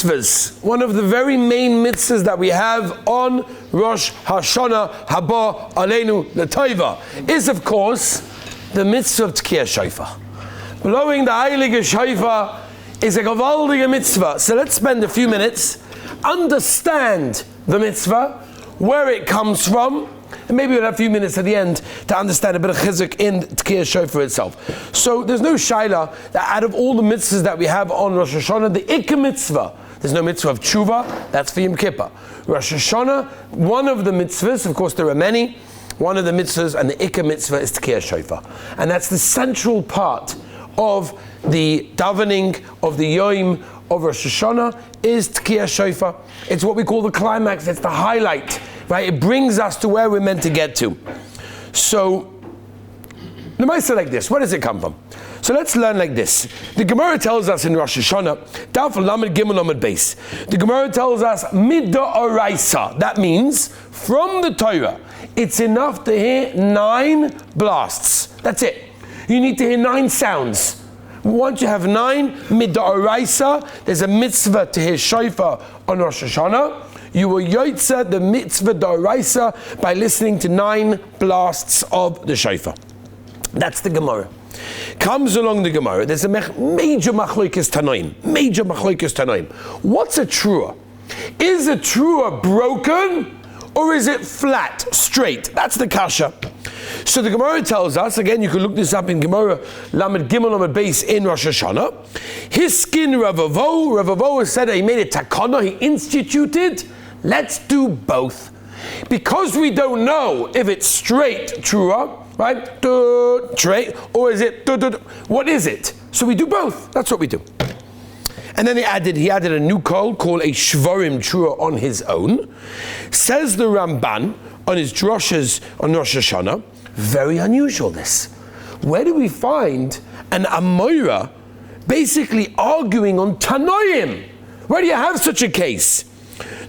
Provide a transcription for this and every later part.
mitzvahs, one of the very main mitzvahs that we have on Rosh Hashana Haba Aleinu L'Tova is, of course, the mitzvah of Tkiyah Shofar. Blowing the Heilige Shofar is a gewaldige mitzvah. So let's spend a few minutes, understand the mitzvah, where it comes from, and maybe we'll have a few minutes at the end to understand a bit of chizuk in Tkiyah Shofar itself. So there's no shaila that out of all the mitzvahs that we have on Rosh Hashanah, the Ikka mitzvah, there's no mitzvah of tshuva, that's for Yom Kippur. Rosh Hashanah, one of the mitzvahs, of course there are many, one of the mitzvahs and the Ikka mitzvah is Tkiyah Shofar. And that's the central part of the davening of the Yom of Rosh Hashanah is Tkiyah Shofar. It's what we call the climax, it's the highlight. Right, it brings us to where we're meant to get to. So, the Mitzvah like this. Where does it come from? So let's learn like this. The Gemara tells us in Rosh Hashanah, Daf Lamed Gimel Lamed Beis. The Gemara tells us Mid'oraisa. That means from the Torah, it's enough to hear 9 blasts. That's it. You need to hear 9 sounds. Once you have 9 Mid'oraisa, there's a mitzvah to hear shofar on Rosh Hashanah. You will yotza the mitzvah d'oraisa by listening to 9 blasts of the shofar. That's the Gemara. Comes along the Gemara. There's a major machlokes tanoim. Major machlokes tanoim. What's a trua? Is a trua broken or is it flat, straight? That's the kasha. So the Gemara tells us, again you can look this up in Gemara, Lamed Gimel Lamed Beis in Rosh Hashanah. His skin Ravovo said he made a takana, he instituted, let's do both. Because we don't know if it's straight trua, right? Straight, or is it, what is it? So we do both, that's what we do. And then he added a new call called a Shvarim trua on his own. Says the Ramban on his droshes on Rosh Hashanah, very unusual this. Where do we find an Amoira basically arguing on Tanoim? Where do you have such a case?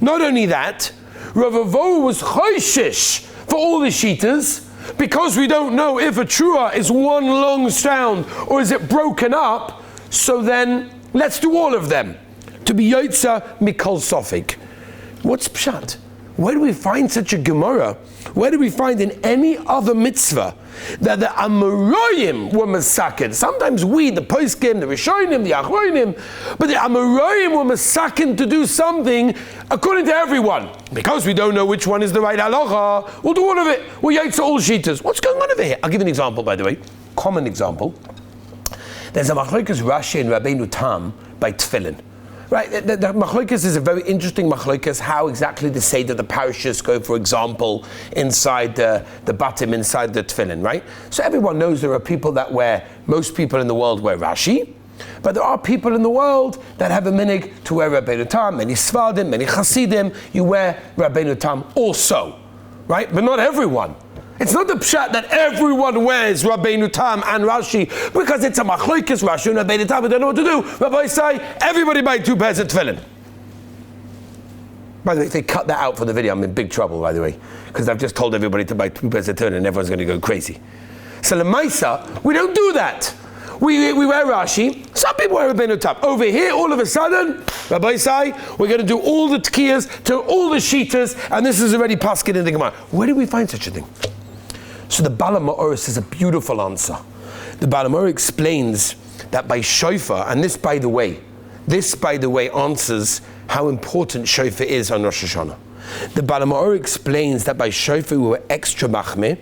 Not only that, Rav Avo was choishish for all the shitas, because we don't know if a trua is one long sound or is it broken up, so then let's do all of them. To be yotza mikol sofik. What's pshat? Where do we find such a Gemara? Where do we find in any other mitzvah that the Amoraim were masakin? Sometimes we, the poskim, the Rishonim, the Achronim, but the Amoraim were masakin to do something according to everyone. Because we don't know which one is the right halacha, we'll do all of it. We'll yotza all shitas. What's going on over here? I'll give you an example, by the way. Common example. There's a machlokes Rashi and Rabbeinu Tam by tefillin. Right, the machlokes is a very interesting machlokes, how exactly the Seder, the parashas go, for example, inside the batim, inside the tefillin, right? So everyone knows there are people that most people in the world wear Rashi, but there are people in the world that have a minig to wear Rabbeinu Tam, many Sfardim, many Chasidim, you wear Rabbeinu Tam also, right? But not everyone. It's not the pshat that everyone wears Rabbeinu Tam and Rashi because it's a machlokes Rashi and Rabbeinu Tam. We don't know what to do. Rabbi say everybody buy 2 pairs of tefillin. By the way, if they cut that out for the video, I'm in big trouble. By the way, because I've just told everybody to buy 2 pairs of tefillin, and everyone's going to go crazy. So lemaisa, we don't do that. We wear Rashi. Some people wear Rabbeinu Tam. Over here, all of a sudden, Rabbi say we're going to do all the tkiyas to all the shitas, and this is already paskin in the Gemara. Where do we find such a thing? So the Bala Ma'or says a beautiful answer. The Bala Ma'or explains that by shofar, and this by the way answers how important shofar is on Rosh Hashanah. The Bala Ma'or explains that by shofar we were extra machmir,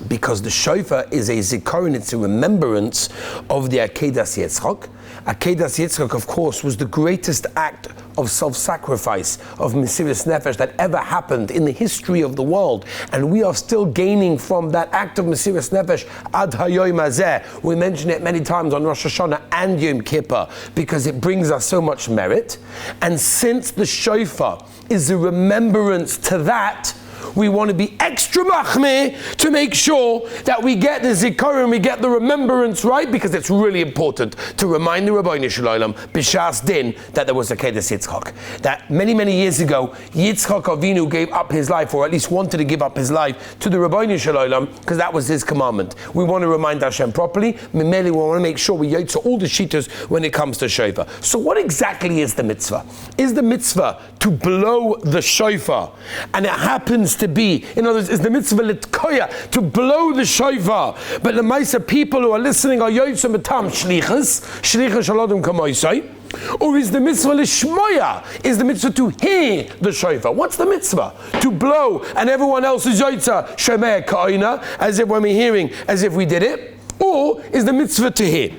because the shofar is a zikaron, it's a remembrance of the Akedas Yitzchak. Akedas Yitzchak, of course, was the greatest act of self-sacrifice, of Mesiras Nefesh that ever happened in the history of the world. And we are still gaining from that act of Mesiras Nefesh ad hayoym hazeh. We mention it many times on Rosh Hashanah and Yom Kippur because it brings us so much merit. And since the shofar is a remembrance to that, we want to be extra machmir to make sure that we get the zikaron, we get the remembrance right, because it's really important to remind the Rabbeinu Shalom b'shas din that there was a Kedes Yitzchak. That many years ago, Yitzchak Avinu gave up his life, or at least wanted to give up his life, to the Rabbeinu Shalom, because that was his commandment. We want to remind Hashem properly. Mimeli, we want to make sure we yotze all the shitas when it comes to shofar. So what exactly is the mitzvah? Is the mitzvah to blow the shofar? And it happens to be, in other words, is the mitzvah litkoya, to blow the shofar? But the Maisa people who are listening are yotze matam shlichas shalodim kamoisai. Or is the mitzvah lishmoya? Is the mitzvah to hear the shofar? What's the mitzvah? To blow, and everyone else is yotza shemeh ka'ina, as if when we're hearing, as if we did it? Or is the mitzvah to hear?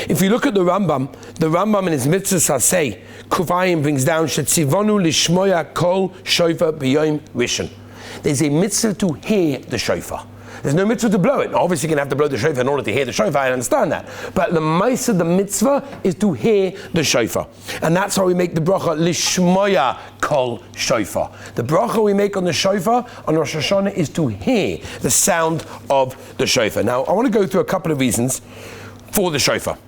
If you look at the Rambam in his mitzvah saseh, Kufayim brings down shetzivonu lishmoya kol shofar b'yom rishon. There's a mitzvah to hear the shofar. There's no mitzvah to blow it. Obviously, you're going to have to blow the shofar in order to hear the shofar. I understand that. But the ma'aseh, the mitzvah, is to hear the shofar. And that's how we make the bracha, lishmoya kol shofar. The bracha we make on the shofar, on Rosh Hashana, is to hear the sound of the shofar. Now, I want to go through a couple of reasons for the shofar.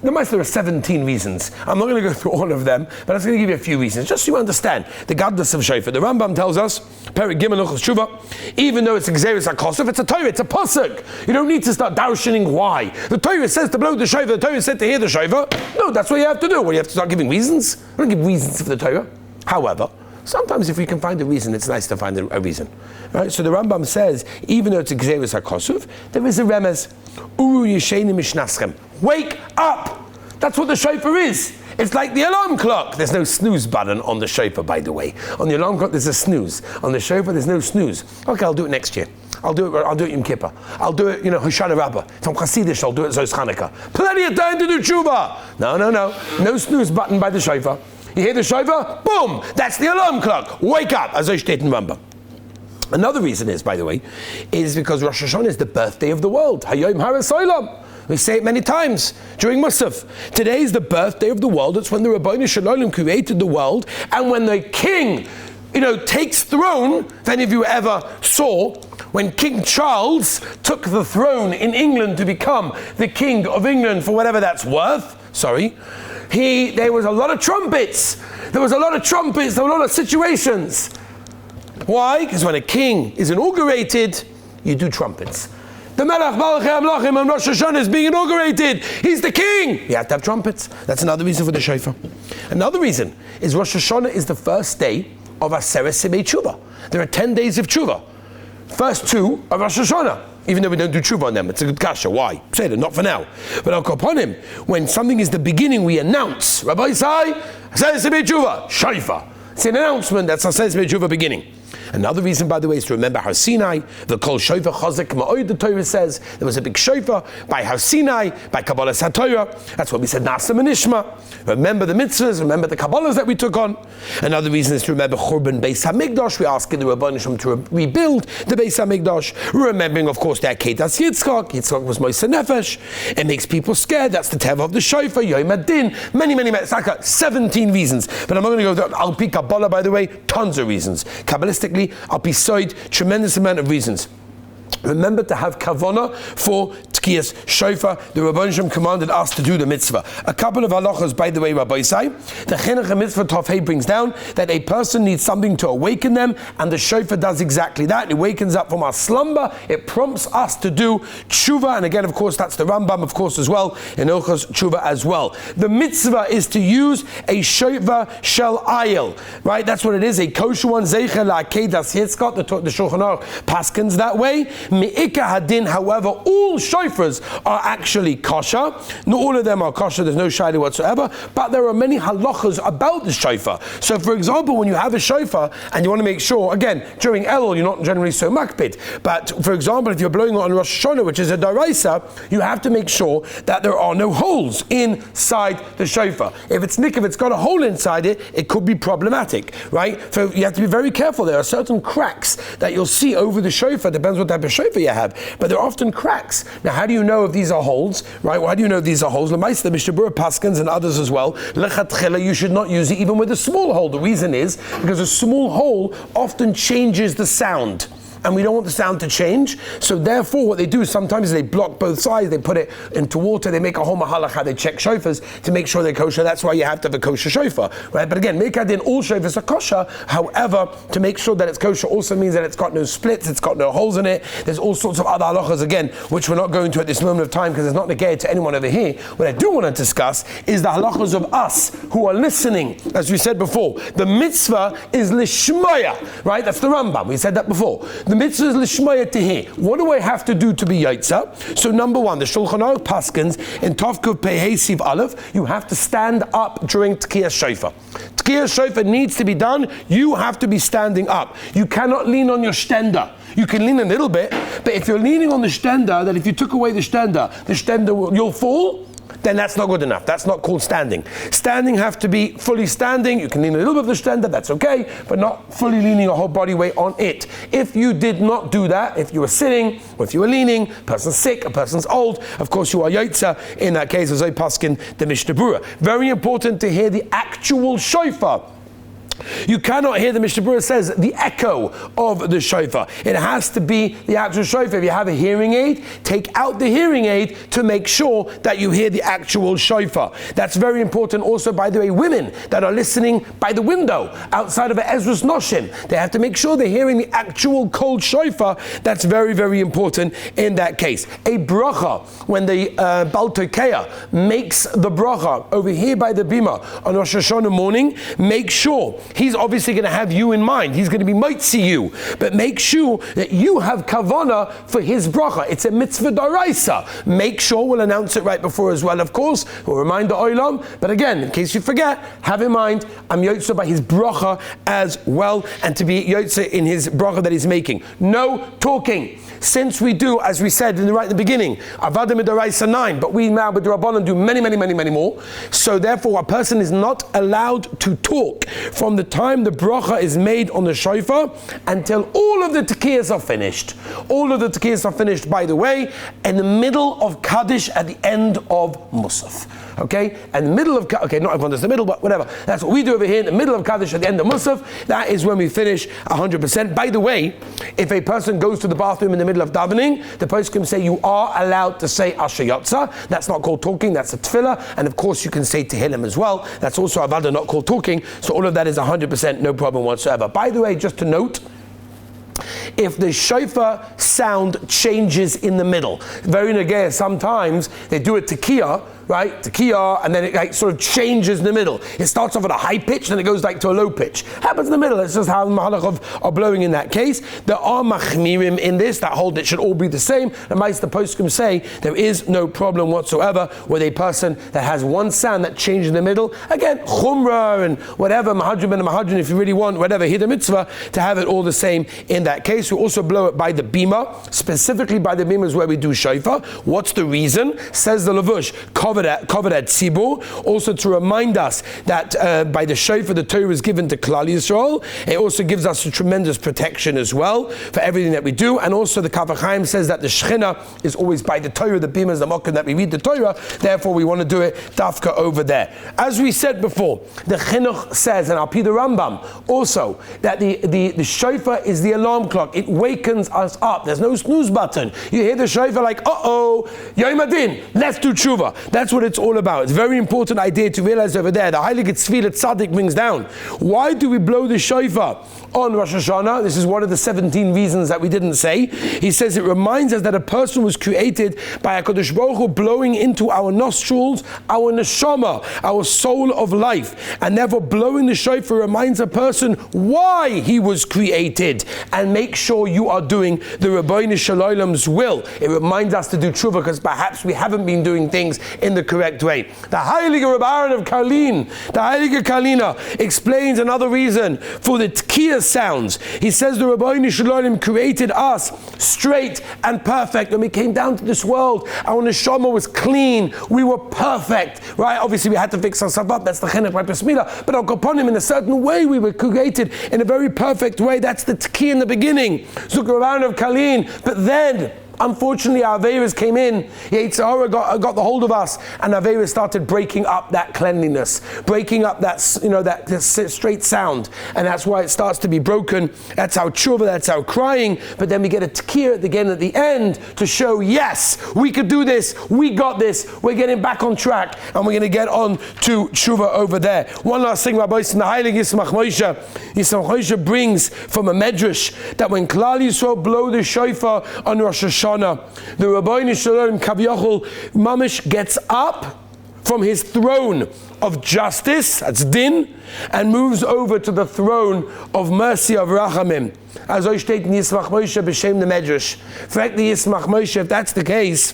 There are 17 reasons. I'm not going to go through all of them, but I'm just going to give you a few reasons, just so you understand the godness of shofar. The Rambam tells us, Perek Gimel Hilchos Tshuva, even though it's Gzeirus HaKosov, it's a Torah, it's a pasuk. You don't need to start darshaning why. The Torah says to blow the shofar, the Torah said to hear the shofar. No, that's what you have to do. Well, you have to start giving reasons. I don't give reasons for the Torah. However, sometimes if we can find a reason, it's nice to find a reason. Right? So the Rambam says, even though it's a Gzeirus HaKosov, there is a remez. Uru yesheni mishnaschem. Wake up! That's what the shofar is. It's like the alarm clock. There's no snooze button on the shofar, by the way. On the alarm clock, there's a snooze. On the shofar, there's no snooze. Okay, I'll do it next year. I'll do it Yom Kippur. I'll do it, Hoshana Rabbah. If I'm Hasidish, I'll do it Zos Chanukah. Plenty of time to do tshuva. No. No snooze button by the shofar. You hear the shofar? Boom! That's the alarm clock. Wake up, as I state in Rambam. Another reason is, by the way, is because Rosh Hashanah is the birthday of the world. Hayom Harasolam. We say it many times during Musaf. Today is the birthday of the world. It's when the Rabbeinu Shalom created the world, and when the king, takes throne. If any of you ever saw when King Charles took the throne in England to become the King of England for whatever that's worth. There was a lot of trumpets. There were a lot of situations. Why? Because when a king is inaugurated, you do trumpets. The Melech Malachei Amlachim on Rosh Hashana is being inaugurated. He's the king. You have to have trumpets. That's another reason for the shofar. Another reason is Rosh Hashana is the first day of Aseret Simei Tshuva. There are 10 days of Tshuva. First 2 of Rosh Hashana. Even though we don't do tshuva on them, it's a good kasha. Why? Say it, not for now. But I'll upon him. When something is the beginning, we announce. Rabbi Sai, Aseret Simei Tshuva, shofar. It's an announcement that's Aseret Simei Tshuva beginning. Another reason, by the way, is to remember Har Sinai, the Kol Shofar Chazak Ma'od, the Torah says. There was a big shofar by Har Sinai, by Kabbalah HaTorah. That's what we said, Nasa Menishma. Remember the mitzvahs, remember the Kabbalahs that we took on. Another reason is to remember Churban Beis HaMikdash. We're asking the Rabbanim Shalom to rebuild the Beis HaMikdash. Remembering, of course, that Kedas Yitzchak. Yitzchak was Moshe Nefesh. It makes people scared. That's the Teva of the shofar, Yom Adin. Many, it's like 17 reasons. But I'm not going to go through Al Pi Kabbalah, by the way, tons of reasons. Kabbalistically, I'll be beside tremendous amount of reasons. Remember to have kavana for Tkiyas Shofar. The Rabban Shem commanded us to do the mitzvah. A couple of halachas, by the way, Rabbi Say. The Chinuch Mitzvah Tafhei brings down that a person needs something to awaken them, and the shofar does exactly that. It wakens up from our slumber. It prompts us to do tshuva, and again, of course, that's the Rambam, of course, as well, in Hilchos tshuva as well. The mitzvah is to use a shofar shel ayil, right? That's what it is, a kosher one. Zeicher la'akedas Yitzchak. The Shulchan Aruch paskins that way. Me'ika hadin, however, all shofars are actually kosher. Not all of them are kosher, there's no shayla whatsoever, but there are many halachas about the shofar. So for example, when you have a shofar and you want to make sure, again, during Elul, you're not generally so makpid, but for example, if you're blowing it on Rosh Hashanah, which is a daraisa, you have to make sure that there are no holes inside the shofar. If it's got a hole inside it, it could be problematic, right? So you have to be very careful. There are certain cracks that you'll see over the shofar, depends what type of shofar shofar you have, but they're often cracks. Now, how do you know if these are holes, right? Why do you know these are holes? L'maisa, the Mishnah Berurah paskins and others as well, lechatchila, you should not use it even with a small hole. The reason is because a small hole often changes the sound, and we don't want the sound to change. So therefore, what they do sometimes is they block both sides, they put it into water, they make a whole mahalach, they check shofars to make sure they're kosher. That's why you have to have a kosher shofar, right? But again, mekadin, all shofars are kosher. However, to make sure that it's kosher also means that it's got no splits, it's got no holes in it. There's all sorts of other halachas, again, which we're not going to at this moment of time because it's not negated to anyone over here. What I do want to discuss is the halachas of us who are listening. As we said before, the mitzvah is lishmaya, right? That's the Rambam. We said that before. The mitzvah is lishmaya to hear. What do I have to do to be yaitza? So number one, the Shulchan Aruch paskins in Tovkuf Pehei Siv Aleph, you have to stand up during Tkiyas Shofar. Tkiyas Shofar needs to be done. You have to be standing up. You cannot lean on your stender. You can lean a little bit, but if you're leaning on the stender, that if you took away the stender you'll fall, then that's not good enough. That's not called standing. Standing have to be fully standing. You can lean a little bit of the stender, that's okay, but not fully leaning a whole body weight on it. If you did not do that, if you were sitting, or if you were leaning, a person's sick, a person's old, of course you are yaitza. In that case, as I paskin the Mishnah Berurah. Very important to hear the actual shofar. You cannot hear, the Mishnah Berurah says, the echo of the shofar. It has to be the actual shofar. If you have a hearing aid, take out the hearing aid to make sure that you hear the actual shofar. That's very important. Also, by the way, women that are listening by the window outside of Ezra's Noshim, they have to make sure they're hearing the actual cold shofar. That's very, very important in that case. A bracha, when the Baal Tokeya makes the bracha over here by the bima on Rosh Hashana morning, make sure he's obviously going to have you in mind. He's going to be mitzi you, but make sure that you have kavanah for his bracha. It's a mitzvah daraisa. Make sure, we'll announce it right before as well, of course. We'll remind the olam. But again, in case you forget, have in mind, I'm yotze by his bracha as well, and to be yotze in his bracha that he's making. No talking. Since we do, as we said right in the beginning, Avada Midaraisa 9, but we now with the Rabbanan do many more. So therefore, a person is not allowed to talk from the time the bracha is made on the shofar until all of the tekiyas are finished. All of the tekiyas are finished, by the way, in the middle of Kaddish at the end of Musaf. Okay? And the middle of, okay, not everyone does the middle, but whatever. That's what we do over here in the middle of Kaddish at the end of Musaf. That is when we finish 100%. By the way, if a person goes to the bathroom in the middle of davening, the poskim can say you are allowed to say Asher Yotza. That's not called talking, that's a tefillah. And of course you can say Tehillim as well. That's also Avada, not called talking. So all of that is 100%, no problem whatsoever. By the way, just to note, if the shofar sound changes in the middle, very negaya, sometimes they do it tekiah, right? Tekiah, and then it like sort of changes in the middle. It starts off at a high pitch, then it goes like to a low pitch. Happens in the middle. It's just how the mahalach are blowing in that case. There are machmirim in this that hold it should all be the same. The Meister poskim say there is no problem whatsoever with a person that has one sound that changes in the middle. Again, chumrah and whatever, mahadrim and mahadrim, if you really want, whatever, hit the mitzvah, to have it all the same in that case. We also blow it by the bima, specifically by the bima is where we do shofar. What's the reason? Says the Lavush, covered at tzibur, also to remind us that by the shofar the Torah is given to Klal Yisrael. It also gives us a tremendous protection as well for everything that we do. And also the Kaf HaChaim says that the Shechina is always by the Torah, the bima is the mokum that we read the Torah, therefore we want to do it dafka over there. As we said before, the Chinuch says, and I'll the Rambam also, that the shofar is the alarm clock. It wakens us up. There's no snooze button. You hear the shofar like, uh-oh, Yom Adin, let's do tshuva. That's what it's all about. It's a very important idea to realize over there. The Heilige Tzvila Tzaddik brings down. Why do we blow the shofar on Rosh Hashana? This is one of the 17 reasons that we didn't say. He says it reminds us that a person was created by HaKadosh Baruch Hu blowing into our nostrils, our neshama, our soul of life. And therefore blowing the shofar reminds a person why he was created, and make sure you are doing the Rabbeinu Shalom's will. It reminds us to do tshuva because perhaps we haven't been doing things in in the correct way. The Heilige Reb Aaron of Karlin, the Heilige Karliner, explains another reason for the Tkiya sounds. He says the Rabbeinu Shalom created us straight and perfect. When we came down to this world, our neshama was clean. We were perfect, right? Obviously, we had to fix ourselves up. That's the chenek right besmila. But upon him, in a certain way, we were created in a very perfect way. That's the Tkiya in the beginning. Zuk Reb Aaron of Karlin. But then, unfortunately, our Averas came in. Yitzhara got the hold of us, and Averas started breaking up that cleanliness, breaking up that that straight sound, and that's why it starts to be broken. That's our tshuva, that's our crying. But then we get a tkir at the end to show, yes, we could do this, we got this, we're getting back on track, and we're going to get on to tshuva over there. One last thing, Rabbi, in the Heilig Yismach Moshe brings from a medrash that when Klal Yisrael blow the shofar on Rosh Hashana, the Rabbeinu Shalom Kaviyachol Mamish gets up from his throne of justice, that's din, and moves over to the throne of mercy, of rachamim. As I state in Yismach Moshe b'shem the medrash. Frankly, Yismach Moshe, if that's the case,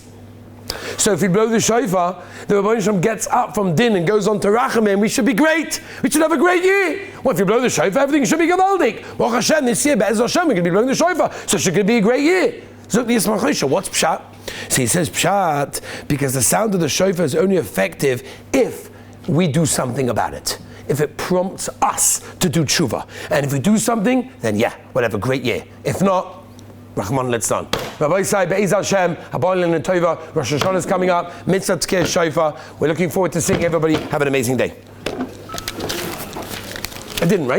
so if we blow the shofar, the Rabbeinu Shalom gets up from din and goes on to rachamim, we should be great. We should have a great year. Well, if you blow the shofar, everything should be gavaldik. Baruch Hashem, this year, Be'ez Hashem, we're going to be blowing the shofar, so it should be a great year. So what's pshat? So he says pshat because the sound of the shofar is only effective if we do something about it. If it prompts us to do tshuva. And if we do something, then yeah, whatever, great year. If not, Rahman, let's done. Rabbi Sai, Be'ez Hashem, Habaylan and Tova, Rosh Hashana is coming up, Mitzvah Tkir Shofar. We're looking forward to seeing everybody. Have an amazing day. I didn't, right?